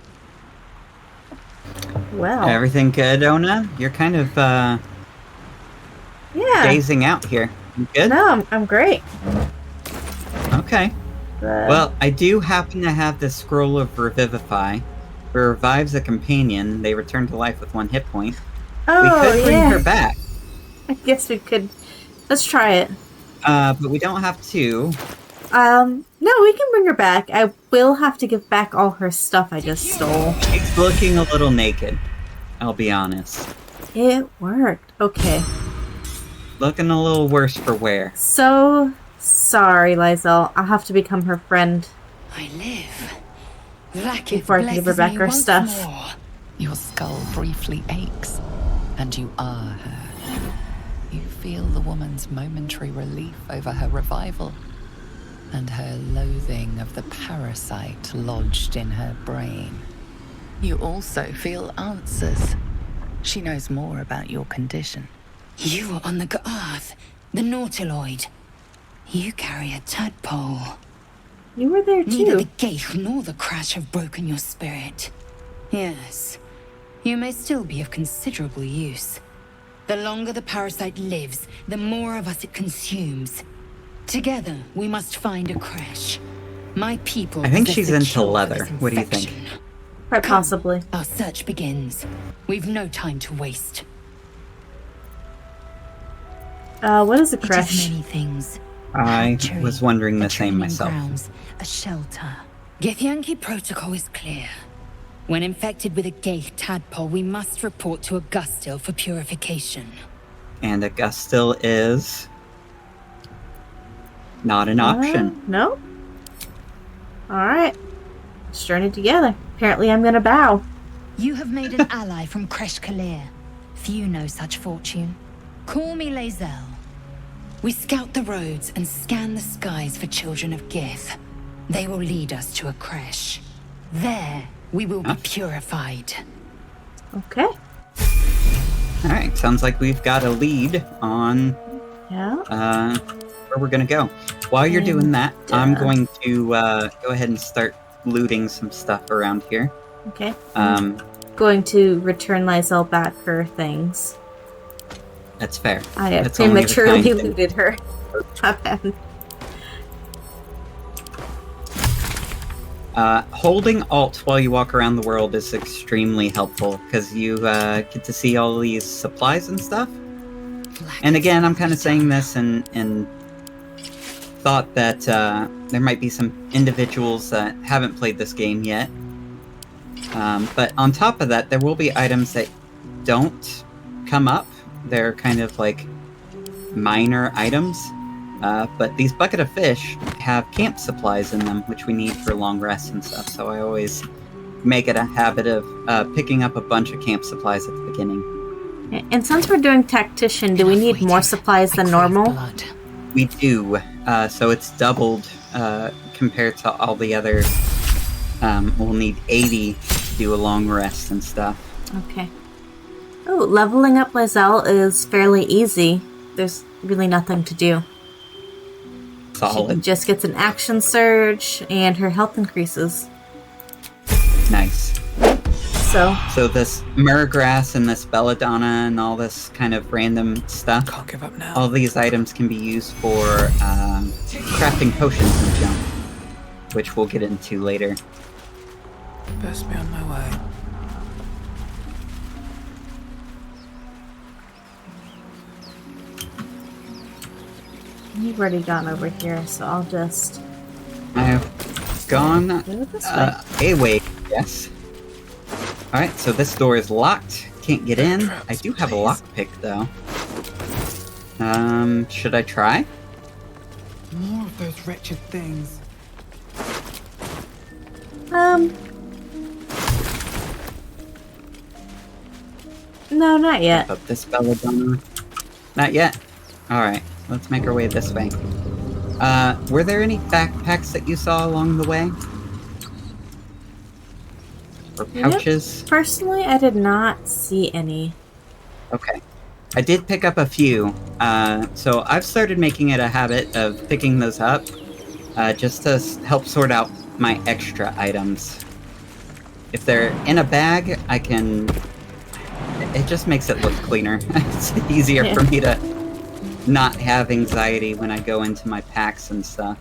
Well, Everything good, Ona? You're kind of, yeah. phasing out here. You good? No, I'm great. Okay. Well, I do happen to have this Scroll of Revivify. It revives a companion. They return to life with 1 hit point. Oh, We could bring yeah. her back, I guess we could. Let's try it. but we don't have to. No, we can bring her back. I will have to give back all her stuff I just stole. She's looking a little naked, I'll be honest. It worked. Okay. Looking a little worse for wear. So sorry, Lysel. I'll have to become her friend. I live. Rakith Before I can give her blesses back me her once stuff. more. Your skull briefly aches, and you are her. You feel the woman's momentary relief over her revival, and her loathing of the parasite lodged in her brain. You also feel answers. She knows more about your condition. You are on the Ga'ath, the Nautiloid. You carry a tadpole. You were there Neither too. the Geich nor the crash have broken your spirit. Yes, you may still be of considerable use. The longer the parasite lives, the more of us it consumes. Together, we must find a crash. My people I think possess she's the into cure for leather. this What do you think? infection. Quite Come, possibly. Our search begins. We've no time to waste. What is a It is crash? many things. I Hatchery, was wondering a the same training myself. grounds, a shelter. Githyanki protocol is clear. When infected with a Geich tadpole, we must report to Augustil for purification. And Augustil is not an option. No? Alright. Let's journey together. Apparently I'm gonna bow. You have made an ally from Kresh Kalir. Few know such fortune. Call me Lae'zel. We scout the roads and scan the skies for children of Gith. They will lead us to a Kresh. There, we will be purified. Okay. Alright, sounds like we've got a lead on where we're gonna go. While you're doing that, I'm going to go ahead and start looting some stuff around here. Okay. Going to return Lae'zel back her things. That's fair. I That's only the prematurely kind thing. looted her. My bad. Holding Alt while you walk around the world is extremely helpful, because you get to see all these supplies and stuff. And again, I'm kind of saying this and thought that there might be some individuals that haven't played this game yet. But on top of that, there will be items that don't come up. They're kind of like minor items. But these bucket of fish have camp supplies in them, which we need for long rests and stuff. So I always make it a habit of picking up a bunch of camp supplies at the beginning. And since we're doing tactician, do we need more supplies than normal? We do. So it's doubled compared to all the other. We'll need 80 to do a long rest and stuff. Okay. Oh, leveling up Lae'zel is fairly easy. There's really nothing to do. Solid. She just gets an action surge, and her health increases. Nice. So this Murgrass and this Belladonna and all this kind of random stuff. Can't give up now. All these items can be used for crafting potions and junk, which we'll get into later. Best be on my way. you've already gone over here, so I'll just... I've gone this way. a way, yes. Alright, so this door is locked. Can't get in. I do have a lockpick, though. Should I try? More of those wretched things. No, not yet. Up this Belladonna. Not yet. Alright, let's make our way this way. Were there any backpacks that you saw along the way? Or pouches? Nope. Personally, I did not see any. Okay. I did pick up a few. So I've started making it a habit of picking those up, just to help sort out my extra items. If they're in a bag, I can... It just makes it look cleaner. It's easier for me to not have anxiety when I go into my packs and stuff.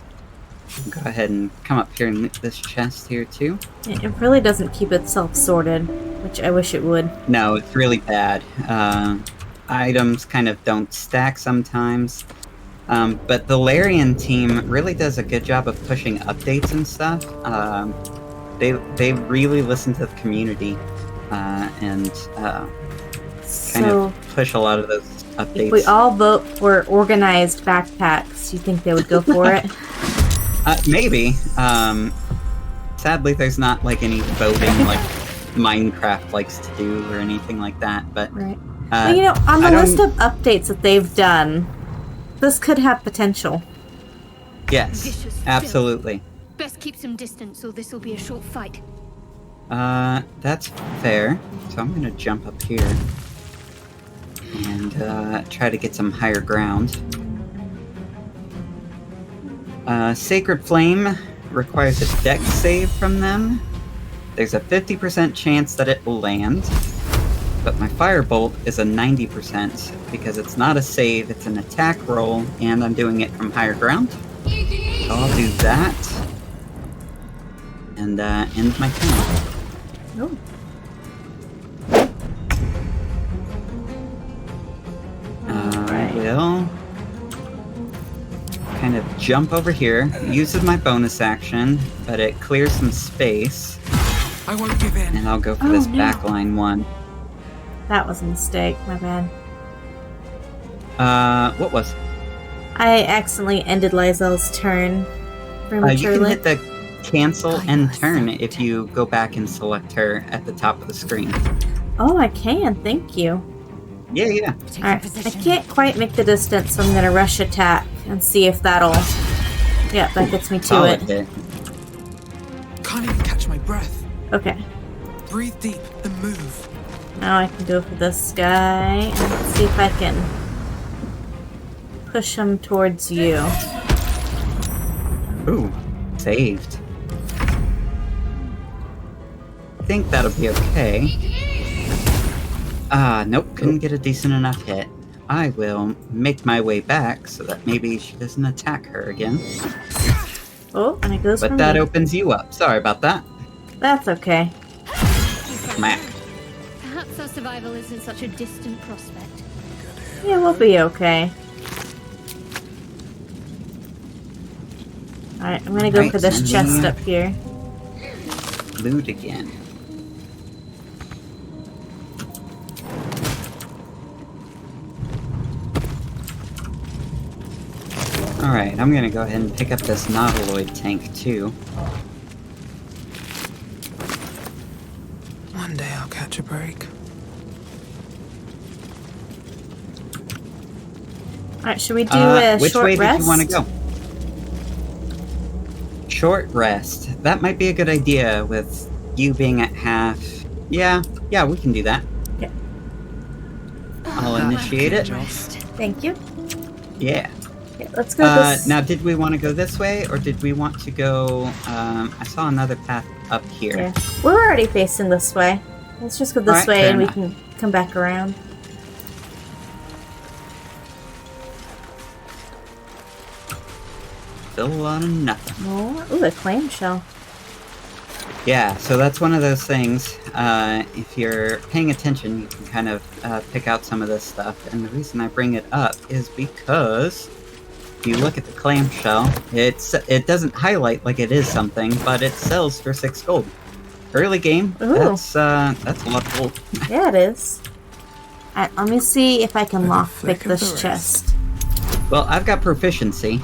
I'll go ahead and come up here and loot this chest here too. It really doesn't keep itself sorted, which I wish it would. No, it's really bad. Items kind of don't stack sometimes. But the Larian team really does a good job of pushing updates and stuff. They really listen to the community and kind of push a lot of those updates. If we all vote for organized backpacks, you think they would go for it? Maybe. Sadly, there's not like any voting like Minecraft likes to do or anything like that. But right. Well, you know, on the list of updates that they've done, this could have potential. Yes, absolutely. Best keep some distance, or this will be a short fight. That's fair. So I'm gonna jump up here and try to get some higher ground. Sacred Flame requires a dex save from them. There's a 50% chance that it will land, but my Firebolt is a 90% because it's not a save, it's an attack roll, and I'm doing it from higher ground. So I'll do that, and end my turn. Oh. I will kind of jump over here. It uses my bonus action, but it clears some space. I won't give in. And I'll go for this backline one. That was a mistake, my bad. What was? I accidentally ended Lae'zel's turn You can prematurely. hit the cancel and turn if you go back and select her at the top of the screen. Oh, I can. Thank you. Yeah. Alright, I can't quite make the distance, so I'm gonna rush attack and see if that'll... Yeah, that gets me to Solid it. hit. Can't even catch my breath. Okay. Breathe deep and move. Now I can go for this guy and see if I can push him towards you. Ooh, saved. I think that'll be okay. Nope, couldn't get a decent enough hit. I will make my way back so that maybe she doesn't attack her again. Oh, and it goes But for that me. opens you up. Sorry about that. That's okay. Smack. Perhaps our survival isn't such a distant prospect. Yeah, we'll be okay. Alright, I'm gonna go Right, for this and chest the- up here. Loot again. Alright, I'm gonna go ahead and pick up this Nautiloid tank too. One day I'll catch a break. Alright, should we do a which short way rest? did you want to go? Short rest. That might be a good idea with you being at half. Yeah, we can do that. Okay. I'll initiate it. Thank you. Yeah. Okay, let's go this... Now, did we want to go this way, or did we want to go... I saw another path up here. Yeah. We're already facing this way. Let's just go this Alright, way fair and we enough. can come back around. Still a lot of nothing. Oh, ooh, a clamshell. Yeah, so that's one of those things. If you're paying attention, you can kind of pick out some of this stuff. And the reason I bring it up is because if you look at the clamshell, it doesn't highlight like it is something, but it sells for 6 gold. Early game, Ooh. that's a lot of gold. Yeah, it is. Alright, let me see if I can With a lockpick flick of this the chest. Well, I've got proficiency.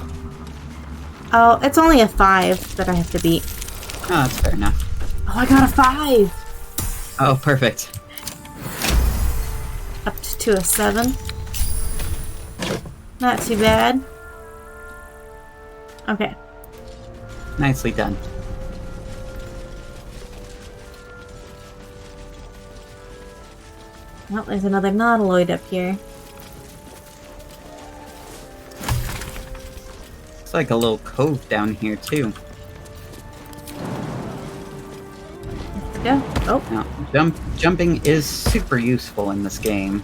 Oh, it's only a 5 that I have to beat. Oh, that's fair enough. Oh, I got a 5! Oh, perfect. Up to a 7. Not too bad. Okay. Nicely done. Well, there's another Nautiloid up here. It's like a little cove down here, too. Let's go. Oh, Now, jumping is super useful in this game.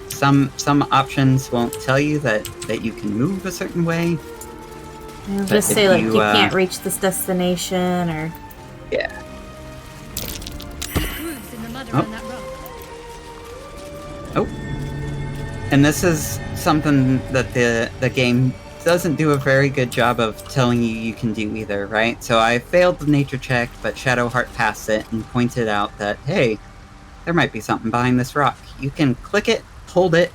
Some options won't tell you that you can move a certain way. it'll But just if say, like, you, you can't reach this destination, or... Yeah. Grooves in the mud around that rock. Oh. And this is something that the game doesn't do a very good job of telling you can do either, right? So I failed the nature check, but Shadowheart passed it and pointed out that, hey, there might be something behind this rock. You can click it, hold it,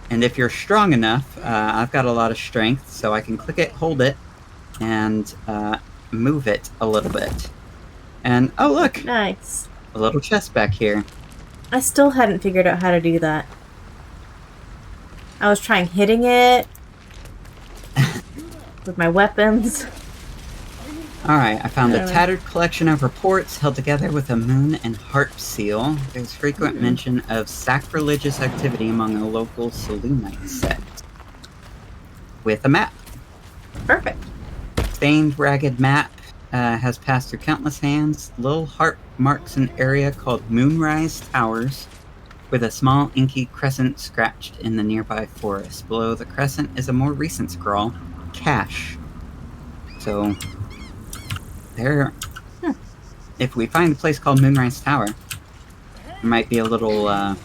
and if you're strong enough, I've got a lot of strength, so I can click it, hold it, and move it a little bit. And, oh look! Nice. A little chest back here. I still hadn't figured out how to do that. I was trying hitting it with my weapons. Alright, I found a Alright. tattered collection of reports held together with a moon and harp seal. There's frequent mention of sacrilegious activity among a local Selûmite sect. With a map. Perfect. Stained, ragged map has passed through countless hands. Little harp marks an area called Moonrise Towers, with a small inky crescent scratched in the nearby forest. Below the crescent is a more recent scrawl, Cache. So, there... If we find a place called Moonrise Tower, there might be a little,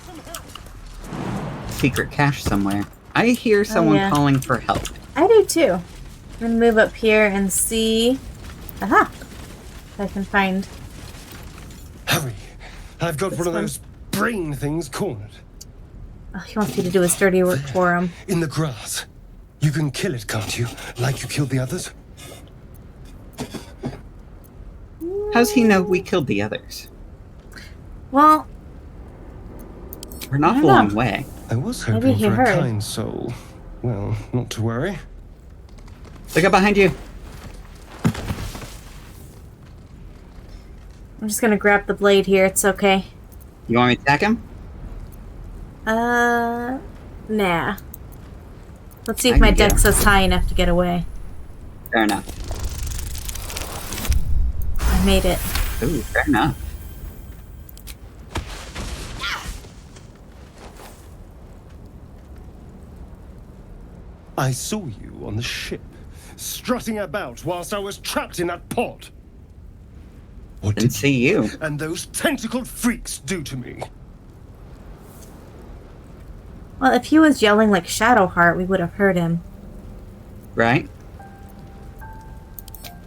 secret cache somewhere. I hear someone yeah. calling for help. I do too. I'm gonna move up here and see... Aha! If I can find... Hurry! I've got This one of one. those brain things cornered. Oh, he wants me to do his dirty work for him. In the grass. You can kill it, can't you? Like you killed the others? How's he know we killed the others? Well, We're not I a don't long know. way. I was Maybe hoping he for a heard. kind soul. Well, not to worry. Look up behind you. I'm just gonna grab the blade here. It's okay. You want me to attack him? Nah. Let's see I if my can get dex is high enough to get away. Fair enough. I made it. Ooh, fair enough. I saw you on the ship, strutting about whilst I was trapped in that pod. What Didn't did see you. and those tentacled freaks do to me? Well, if he was yelling like Shadowheart, we would have heard him. Right?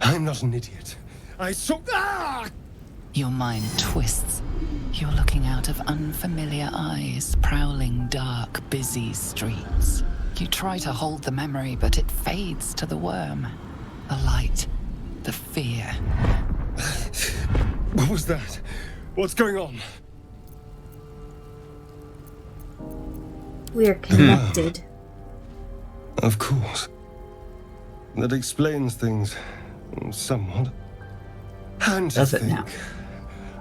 I'm not an idiot. I saw. Ah! Your mind twists. You're looking out of unfamiliar eyes, prowling dark, busy streets. You try to hold the memory, but it fades to the worm. The light, the fear. What was that? What's going on? We are connected. Of course. That explains things somewhat. And to Does it think, now?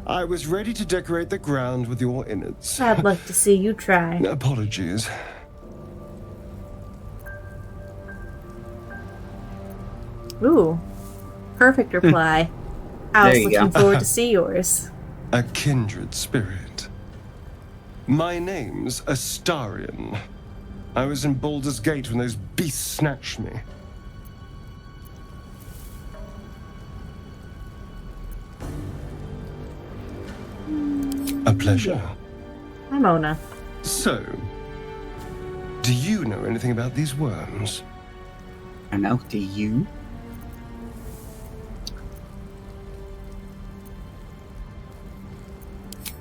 I was ready to decorate the ground with your innards. I'd like to see you try. Apologies. Ooh. Perfect reply. I There was you looking go. forward to see yours. A kindred spirit. My name's Astarion. I was in Baldur's Gate when those beasts snatched me. A pleasure. I'm Ona. So, do you know anything about these worms? I don't know. Do you?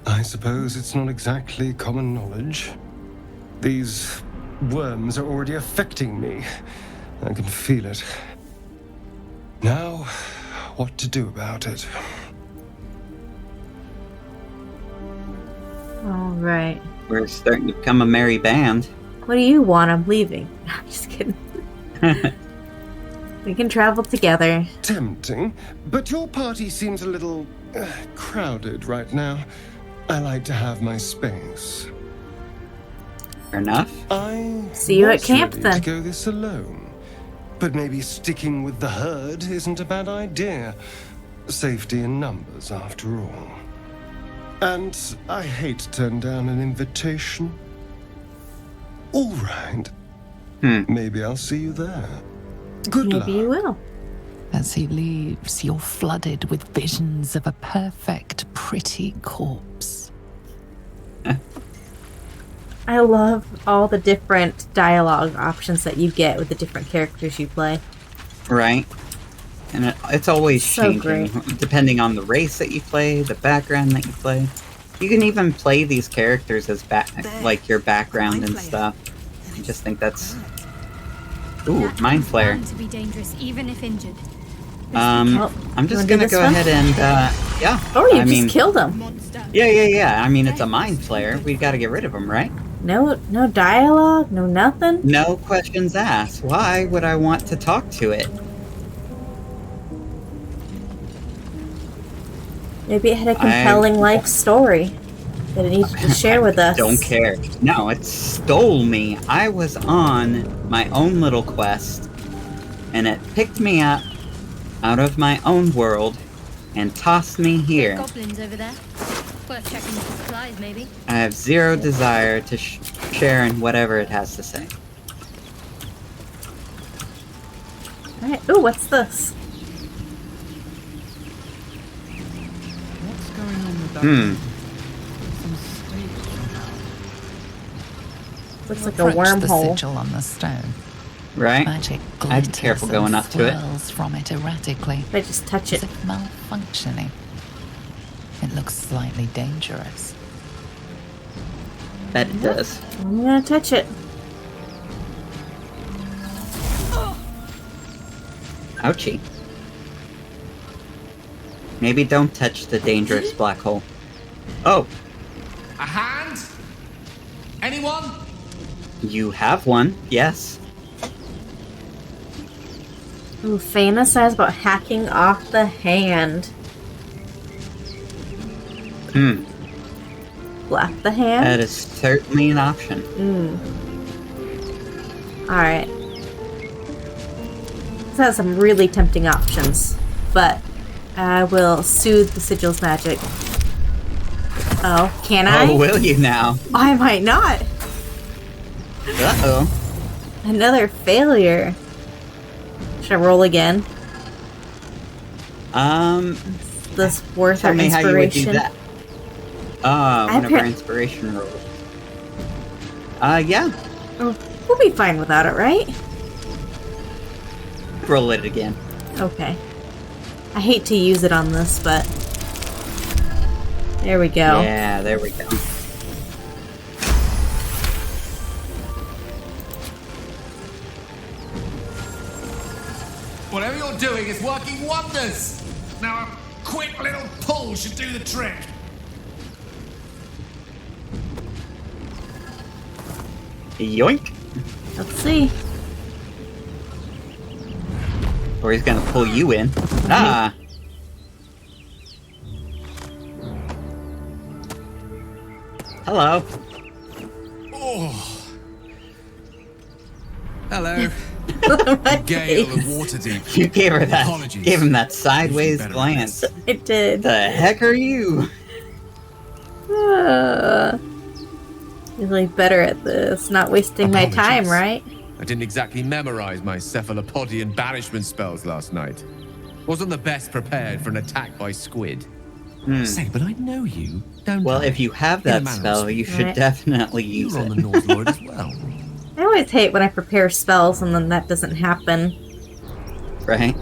I suppose it's not exactly common knowledge. These worms are already affecting me. I can feel it. Now, what to do about it? All right. We're starting to become a merry band. What do you want? I'm leaving. I'm just kidding. We can travel together. Tempting, but your party seems a little crowded right now. I like to have my space. Fair enough. I See you at was camp, ready then. to go this alone, but maybe sticking with the herd isn't a bad idea. Safety in numbers, after all. And I hate to turn down an invitation. All right. Maybe I'll see you there. Good luck. Maybe you will. As he leaves, you're flooded with visions of a perfect, pretty corpse. I love all the different dialogue options that you get with the different characters you play. Right? And it's always So changing, great. depending on the race that you play, the background that you play. You can even play these characters as like your background and stuff. I just think that's... Ooh, That Mind one's Flayer. bound to be dangerous, even if injured. Oh, I'm you just wanna do gonna this go one? ahead and, yeah. Oh, you I just mean, killed him. Yeah. I mean, it's a Mind Flayer. We gotta get rid of him, right? No dialogue, no nothing. No questions asked. Why would I want to talk to it? Maybe it had a compelling life story that it needed to share with us. Don't care. No, it stole me. I was on my own little quest, and it picked me up out of my own world and tossed me here. Goblins over there. Worth checking the supplies, maybe. I have zero desire to share in whatever it has to say. Alright. Ooh, what's this? What's going on with that? Looks like a Approach the wormhole. sigil on the stone. Right? Magic I'd glitters be careful and going up to it. swirls from it erratically, I just touch as it. if malfunctioning. It looks slightly dangerous. Bet it does. I'm gonna touch it. Ouchie. Maybe don't touch the dangerous black hole. Oh, A hand? Anyone? you have one, yes. Ooh, Faina says about hacking off the hand. Hmm. Left the hand? That is certainly an option. Alright. This has some really tempting options, but I will soothe the sigil's magic. Oh, can I? Oh, will you now? I might not. Uh-oh. Another failure. Should I roll again? Is this worth our Tell me how you would do inspiration? that. One of our inspiration rolls. Yeah. Oh, we'll be fine without it, right? Roll it again. Okay. I hate to use it on this, but... There we go. Yeah, there we go. Whatever you're doing is working wonders. Now a quick little pull should do the trick. Yoink. Let's see. Or he's gonna pull you in. Ah. Hello. Oh. Hello. My Gale face. of Waterdeep. You gave her that. Apologies. Gave him that sideways Better glance. I did. The heck are you? Usually better at this. Not wasting my time, Apologies. right? I didn't exactly memorize my cephalopodian banishment spells last night. Wasn't the best prepared for an attack by squid. Say, but I know you, don't Well, I? if you have In a that manner of spell, you should Right. definitely use You're on the it. North Lord as well. I always hate when I prepare spells and then that doesn't happen. Right?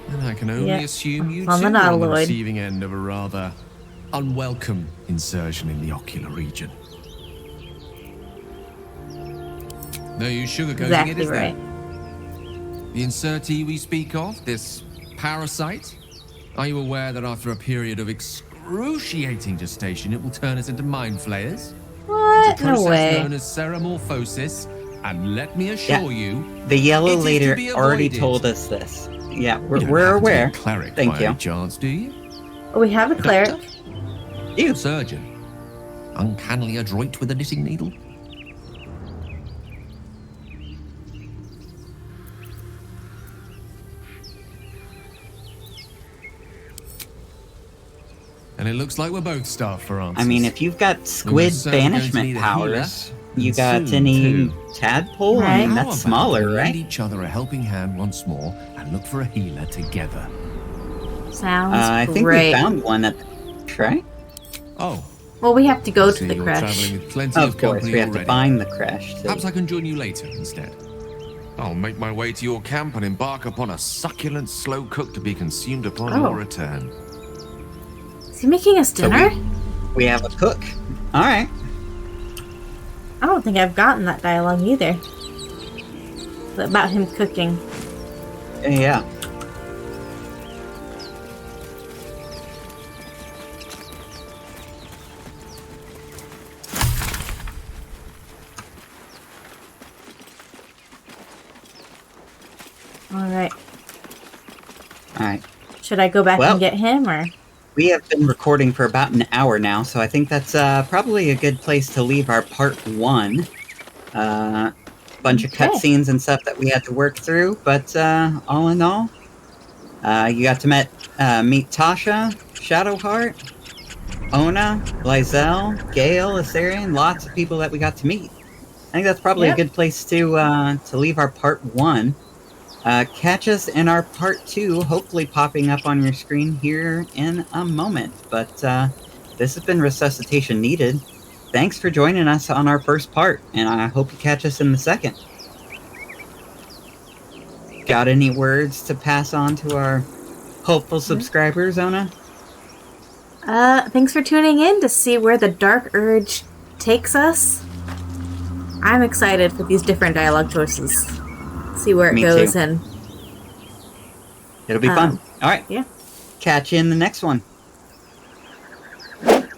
And I can only Yeah. assume you On too the are on the Nautiloid. receiving end of a rather unwelcome insertion in the ocular region. No use sugarcoating Exactly it, is right. there? The insertee we speak of, this parasite, are you aware that after a period of excruciating gestation, it will turn us into mind flayers? What? It's a No process way. known as ceramorphosis, and let me assure you, The yellow It is to leader be already avoided. told us this. Yeah, you we're don't happen to be aware. a cleric Thank by you. any chance, do you? Oh, we have a cleric. Doctor? You. Surgeon. Uncannily adroit with a knitting needle. And it looks like we're both starved for answers. I mean, if you've got squid certainly going to banishment need a powers, healer, you and got soon, any too. tadpole? I Right. mean, How that's about smaller, we right? lend each other a helping hand once more and look for a healer together. Sounds I think great. we found one at the right? Oh, Well, we have to go to see the you're crash. traveling with plenty Of course, company we have already. to find the crash. Too. Perhaps I can join you later instead. I'll make my way to your camp and embark upon a succulent slow cook to be consumed upon Oh. your return. Is he making us So dinner? we have a cook. All right. I don't think I've gotten that dialogue either. About him cooking. Yeah. Alright. All right. Should I go back Well- and get him, or? We have been recording for about an hour now, so I think that's probably a good place to leave our part one. Bunch of Okay. cutscenes and stuff that we had to work through, but all in all, you got to meet Tasha, Shadowheart, Ona, Lizelle, Gale, Assyrian, lots of people that we got to meet. I think that's probably Yep. a good place to leave our part one. Catch us in our part two, hopefully popping up on your screen here in a moment. But this has been Resuscitation Needed. Thanks for joining us on our first part, and I hope you catch us in the second. Got any words to pass on to our hopeful subscribers, Ona? Thanks for tuning in to see where the Dark Urge takes us. I'm excited for these different dialogue choices. See where it Me goes, too. and It'll be fun. All right. Yeah. Catch you in the next one.